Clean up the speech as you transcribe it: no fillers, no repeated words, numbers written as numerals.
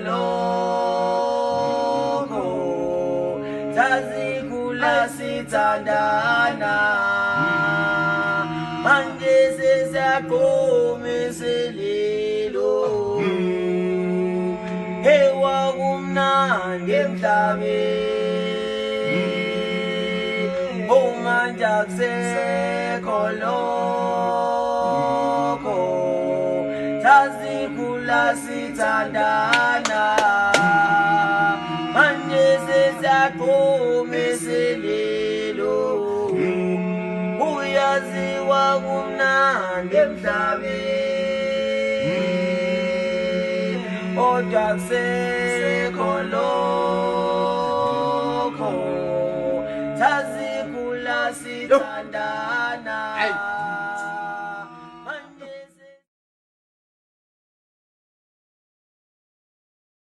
lokho sazikhula sithandana manje sesiyaqhumiselelo ewakumnandi emhlabeni manje akusekho lokho sazikhula sithandana manje sesiyaqhumiselelo uyaziwa kumnandi emhlabeni kodwa akusekho lokho